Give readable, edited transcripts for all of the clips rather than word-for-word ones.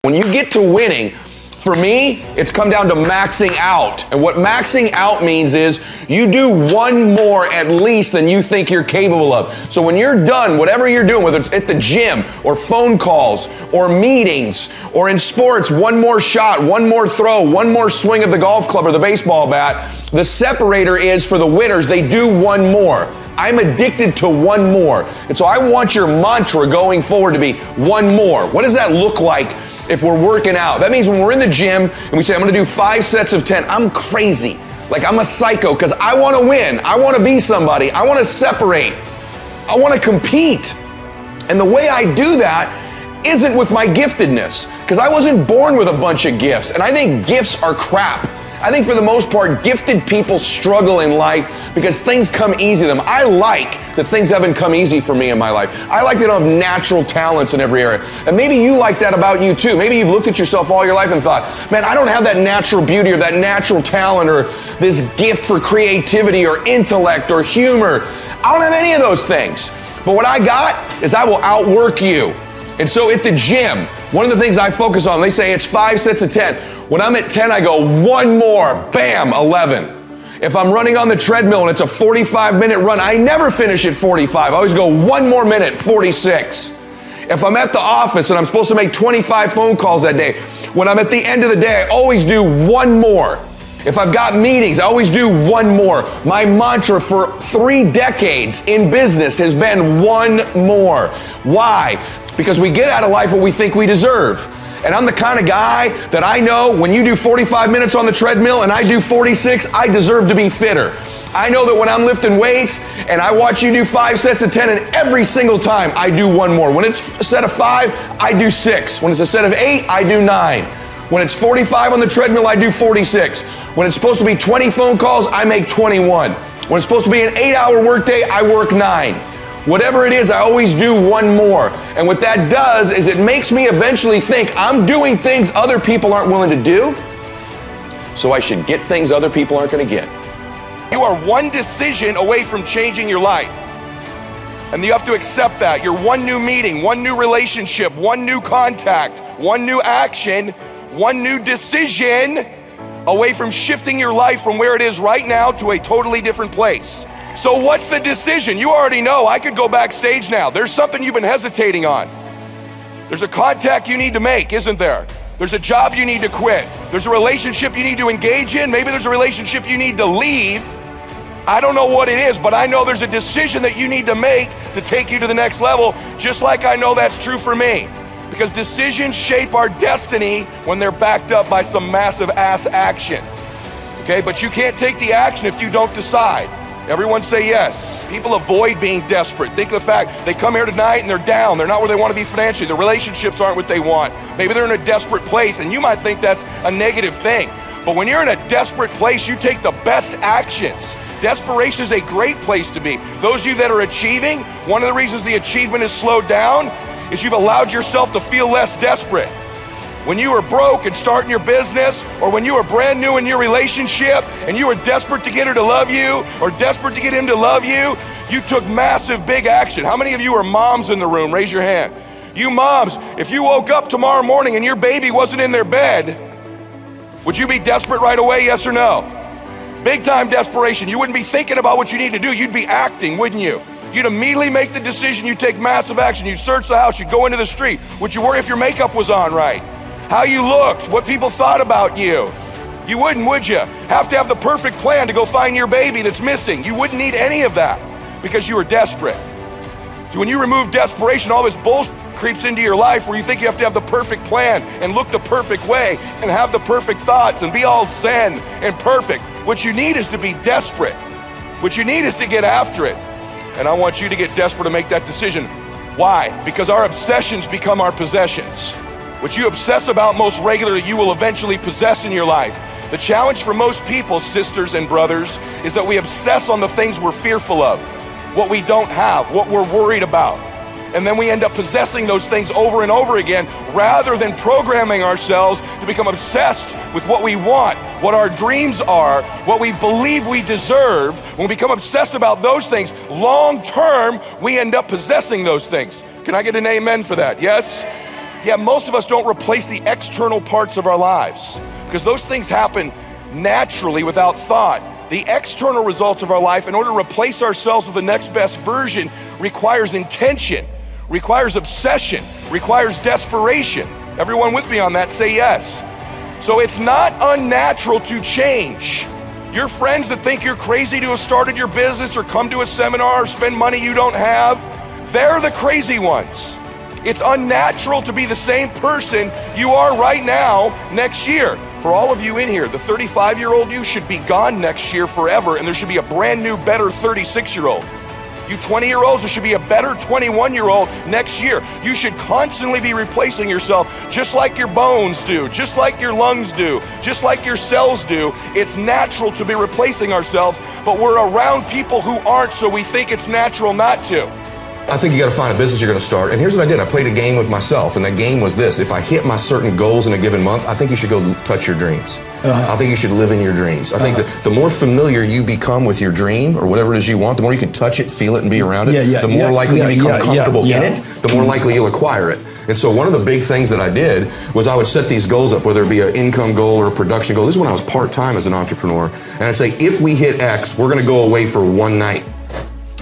When you get to winning, for me, it's come down to maxing out. And what maxing out means is you do one more at least than you think you're capable of. So when you're done, whatever you're doing, whether it's at the gym or phone calls or meetings or in sports, one more shot, one more throw, one more swing of the golf club or the baseball bat, the separator is for the winners, they do one more. I'm addicted to one more. And so I want your mantra going forward to be one more. What does that look like if we're working out? That means when we're in the gym and we say, I'm gonna do 5 sets of 10, I'm crazy. Like I'm a psycho because I wanna win. I wanna be somebody. I wanna separate. I wanna compete. And the way I do that isn't with my giftedness, because I wasn't born with a bunch of gifts. And I think gifts are crap. I think for the most part, gifted people struggle in life because things come easy to them. I like that things haven't come easy for me in my life. I like that I don't have natural talents in every area. And maybe you like that about you too. Maybe you've looked at yourself all your life and thought, man, I don't have that natural beauty or that natural talent or this gift for creativity or intellect or humor. I don't have any of those things. But what I got is I will outwork you. And so at the gym, one of the things I focus on, they say it's 5 sets of 10. When I'm at 10, I go one more, bam, 11. If I'm running on the treadmill and it's a 45-minute run, I never finish at 45. I always go one more minute, 46. If I'm at the office and I'm supposed to make 25 phone calls that day, when I'm at the end of the day, I always do one more. If I've got meetings, I always do one more. My mantra for 3 decades in business has been one more. Why? Because we get out of life what we think we deserve. And I'm the kind of guy that I know when you do 45 minutes on the treadmill and I do 46, I deserve to be fitter. I know that when I'm lifting weights and I watch you do 5 sets of 10, and every single time I do one more. When it's a set of 5, I do 6. When it's a set of 8, I do 9. When it's 45 on the treadmill, I do 46. When it's supposed to be 20 phone calls, I make 21. When it's supposed to be an 8-hour workday, I work 9. Whatever it is, I always do one more. And what that does is it makes me eventually think I'm doing things other people aren't willing to do, so I should get things other people aren't going to get. You are one decision away from changing your life. And you have to accept that. You're one new meeting, one new relationship, one new contact, one new action, one new decision away from shifting your life from where it is right now to a totally different place. So what's the decision? You already know. I could go backstage now. There's something you've been hesitating on. There's a contact you need to make, isn't there? There's a job you need to quit. There's a relationship you need to engage in. Maybe there's a relationship you need to leave. I don't know what it is, but I know there's a decision that you need to make to take you to the next level, just like I know that's true for me. Because decisions shape our destiny when they're backed up by some massive ass action. Okay, but you can't take the action if you don't decide. Everyone say yes. People avoid being desperate. Think of the fact they come here tonight and they're down. They're not where they want to be financially. Their relationships aren't what they want. Maybe they're in a desperate place, and you might think that's a negative thing. But when you're in a desperate place, you take the best actions. Desperation is a great place to be. Those of you that are achieving, one of the reasons the achievement is slowed down is you've allowed yourself to feel less desperate. When you were broke and starting your business, or when you were brand new in your relationship and you were desperate to get her to love you or desperate to get him to love you, you took massive big action. How many of you are moms in the room? Raise your hand. You moms, if you woke up tomorrow morning and your baby wasn't in their bed, would you be desperate right away, yes or no? Big time desperation. You wouldn't be thinking about what you need to do. You'd be acting, wouldn't you? You'd immediately make the decision. You'd take massive action. You'd search the house. You'd go into the street. Would you worry if your makeup was on right? How you looked, what people thought about you? You wouldn't, would you? Have to have the perfect plan to go find your baby that's missing. You wouldn't need any of that because you were desperate. So when you remove desperation, all this bullshit creeps into your life where you think you have to have the perfect plan and look the perfect way and have the perfect thoughts and be all zen and perfect. What you need is to be desperate. What you need is to get after it. And I want you to get desperate to make that decision. Why? Because our obsessions become our possessions. What you obsess about most regularly, you will eventually possess in your life. The challenge for most people, sisters and brothers, is that we obsess on the things we're fearful of, what we don't have, what we're worried about. And then we end up possessing those things over and over again, rather than programming ourselves to become obsessed with what we want, what our dreams are, what we believe we deserve. When we become obsessed about those things, long term, we end up possessing those things. Can I get an amen for that? Yes? Yeah, most of us don't replace the external parts of our lives because those things happen naturally without thought. The external results of our life, in order to replace ourselves with the next best version, requires intention, requires obsession, requires desperation. Everyone with me on that, say yes. So it's not unnatural to change. Your friends that think you're crazy to have started your business or come to a seminar or spend money you don't have, they're the crazy ones. It's unnatural to be the same person you are right now next year. For all of you in here, the 35-year-old you should be gone next year forever, and there should be a brand new, better 36-year-old. You 20-year-olds, there should be a better 21-year-old next year. You should constantly be replacing yourself, just like your bones do, just like your lungs do, just like your cells do. It's natural to be replacing ourselves, but we're around people who aren't, so we think it's natural not to. I think you got to find a business you're going to start. And here's what I did. I played a game with myself, and that game was this. If I hit my certain goals in a given month, I think you should go touch your dreams. I think you should live in your dreams. I think that the more familiar you become with your dream or whatever it is you want, the more you can touch it, feel it, and be around it, the more likely you become comfortable in it, the more likely you'll acquire it. And so one of the big things that I did was I would set these goals up, whether it be an income goal or a production goal. This is when I was part-time as an entrepreneur. And I'd say, if we hit X, we're going to go away for one night.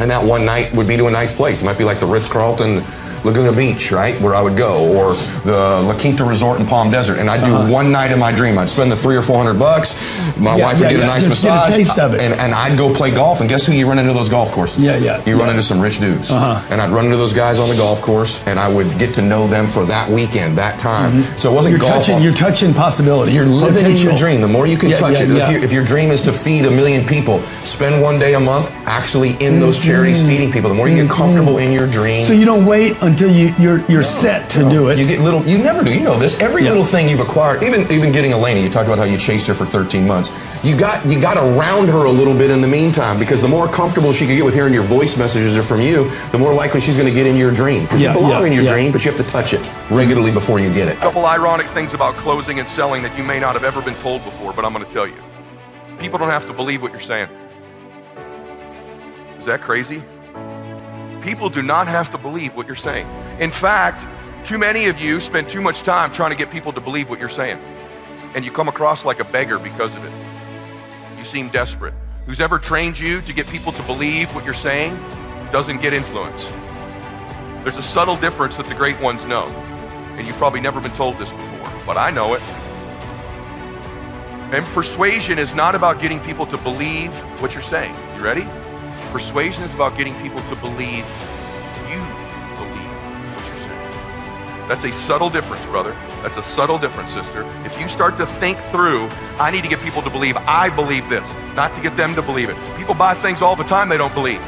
And that one night would be to a nice place. It might be like the Ritz-Carlton Laguna Beach, right, where I would go, or the La Quinta Resort in Palm Desert. And I'd do one night of my dream. I'd spend the $300 or $400. My wife would get a nice massage. Get a taste of it. And I'd go play golf. And guess who you run into those golf courses? You run into some rich dudes. And I'd run into those guys on the golf course, and I would get to know them for that weekend, that time. So it wasn't golf. You're touching possibility. You're living your dream. The more you can touch it. If your dream is to feed 1 million people, spend one day a month actually in those charities feeding people. The more you get comfortable in your dream. So you don't wait until you're set to do it. You get little. You never do. You know this. Every little thing you've acquired, even getting Elena. You talked about how you chased her for 13 months. You got around her a little bit in the meantime, because the more comfortable she could get with hearing your voice messages are from you, the more likely she's going to get in your dream. Because you belong in your dream, but you have to touch it regularly before you get it. A couple ironic things about closing and selling that you may not have ever been told before, but I'm going to tell you. People don't have to believe what you're saying. Is that crazy? People do not have to believe what you're saying. In fact, too many of you spend too much time trying to get people to believe what you're saying. And you come across like a beggar because of it. You seem desperate. Who's ever trained you to get people to believe what you're saying doesn't get influence. There's a subtle difference that the great ones know. And you've probably never been told this before, but I know it. And persuasion is not about getting people to believe what you're saying. You ready? Persuasion is about getting people to believe you believe what you're saying. That's a subtle difference, brother. That's a subtle difference, sister. If you start to think through, I need to get people to believe I believe this, not to get them to believe it. People buy things all the time they don't believe.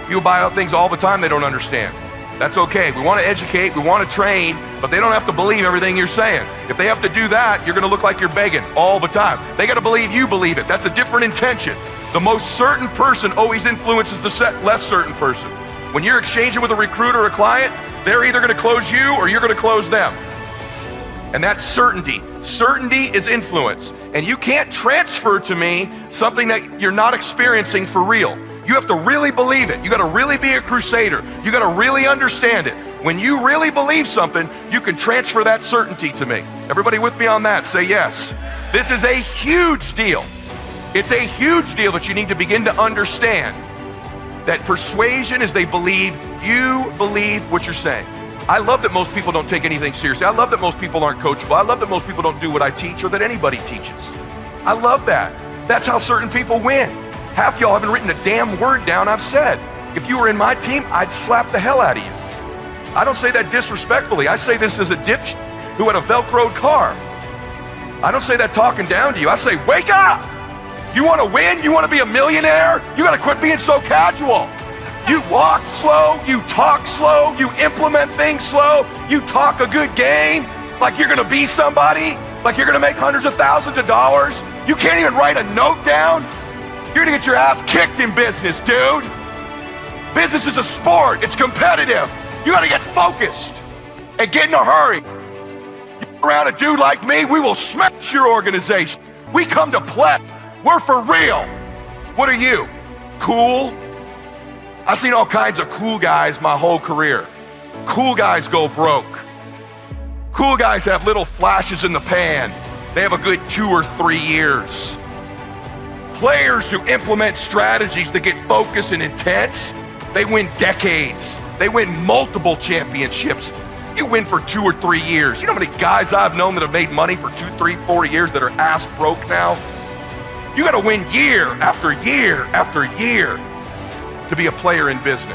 People buy things all the time they don't understand. That's okay. We want to educate, we want to train, but they don't have to believe everything you're saying. If they have to do that, you're going to look like you're begging all the time. They got to believe you believe it. That's a different intention. The most certain person always influences the less certain person. When you're exchanging with a recruiter or a client, they're either going to close you or you're going to close them. And that's certainty. Certainty is influence. And you can't transfer to me something that you're not experiencing for real. You have to really believe it. You got to really be a crusader. You got to really understand it. When you really believe something, you can transfer that certainty to me. Everybody with me on that? Say yes. This is a huge deal. It's a huge deal that you need to begin to understand that persuasion is they believe you believe what you're saying. I love that most people don't take anything seriously. I love that most people aren't coachable. I love that most people don't do what I teach or that anybody teaches. I love that. That's how certain people win. Half y'all haven't written a damn word down I've said. If you were in my team, I'd slap the hell out of you. I don't say that disrespectfully. I say this as a dipshit who had a Velcroed car. I don't say that talking down to you. I say, wake up! You want to win? You want to be a millionaire? You got to quit being so casual. You walk slow, you talk slow, you implement things slow, you talk a good game like you're going to be somebody, like you're going to make hundreds of thousands of dollars. You can't even write a note down. You're going to get your ass kicked in business, dude. Business is a sport. It's competitive. You got to get focused and get in a hurry. You around a dude like me, we will smash your organization. We come to play. We're for real. What are you? Cool? I've seen all kinds of cool guys my whole career. Cool guys go broke. Cool guys have little flashes in the pan. They have a good 2 or 3 years. Players who implement strategies that get focused and intense, they win decades. They win multiple championships. You win for 2 or 3 years. You know how many guys I've known that have made money for 2, 3, 4 years that are ass broke now? You gotta win year after year after year to be a player in business.